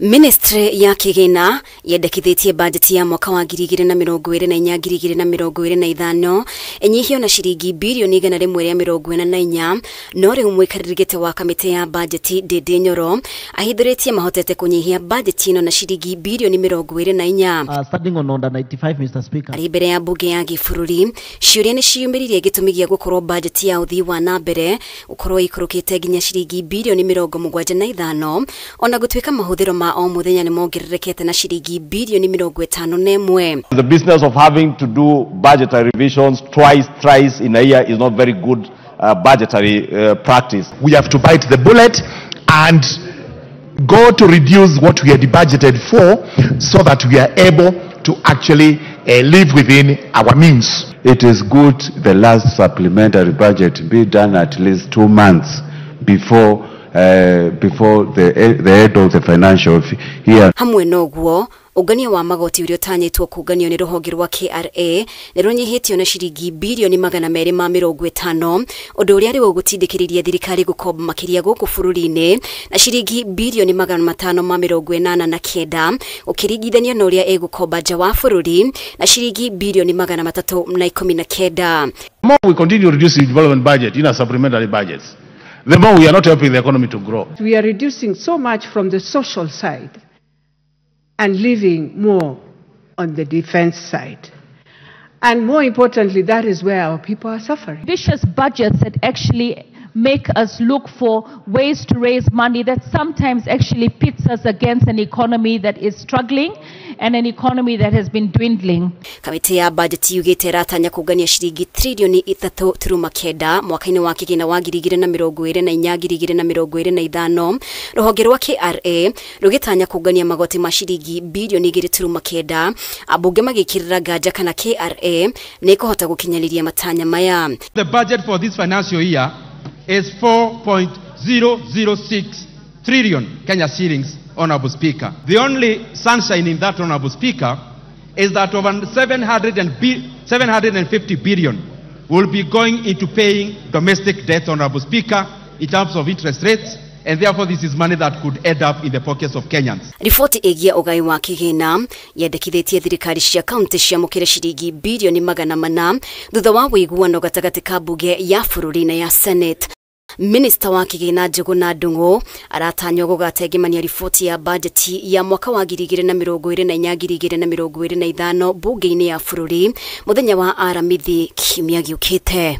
Ministry ya Kigina yendekithitie budget ya mwaka wa 2024-2025 enyihio na ciringi birioni 144 no riu MUIKARIRI wa kamiti ya budget Ndindi NYORO ahithuritie mahotete kunyihia budget ino na ciringi birioni 24. Standing on order 95, Mr. Speaker. Ari mbere ya mbunge ya gĩbũrũri ciuria ni ciyumĩririe gĩtũmi gĩa gũkorwo budget ya ũthii wa na mbere ũkorwo ikurukite nginya ciringi birioni 75 ona gũtuĩka mahũthĩro ma o muthenya ni mongererekete na ciringi birioni 51. The business of having to do budgetary revisions thrice in a year is not very good budgetary practice. We have to bite the bullet and go to reduce what we had budgeted for so that we are able to actually live within our means. It is good the last supplementary budget be done at least 2 months before the end of the financial year. Hamwe noguo ungania wa magoti urio tanyitwo kunganio ni ruhonge rwa KRA ni runyihitio na ciringi birioni 250 undu uria riwo gutindikiriria thirikari gukomba makiria guku bururi-ini na ciringi birioni 589 ukiringithanio na uria egukomba nja wa bururi na ciringi birioni 319. The more we continue reducing development budget in our supplementary budgets, the more we are not helping the economy to grow. We are reducing so much from the social side and leaving more on the defense side. And more importantly, that is where our people are suffering. Vicious budgets that actually make us look for ways to raise money that sometimes actually pits us against an economy that is struggling and an economy that has been dwindling. Kamiti ya budget yugite ratanya kugania ciringi trilioni 3.9 mwaka-ini wa kigina wa 2024-2025 ruhonge rwa KRA rugitanya kugania magoti ma ciringi birioni 2.9 abunge magikirira nganja kana KRA ni kuhota gukinyaniria matanya maya. The budget for this financial year is 4.006 trillion Kenya shillings, Honorable Speaker. The only sunshine in that, Honorable Speaker, is that over 750 billion will be going into paying domestic debt, Honorable Speaker, in terms of interest rates, and therefore this is money that could end up in the pockets of Kenyans. Riboti igia ugai wa kigina yendekithitie thirikari cia kaunti cia mukire ciringi birioni 400 thutha wa wiguano gatagati ka mbunge ya bururi na ya Senate. Minister wa kigina Njuguna Ndung'u aratanywo gugatengemania riboti ya budget ya mwaka wa 2024-2025 mbunge-ini ya bururi muthenya wa Aramithi kiumia giukite.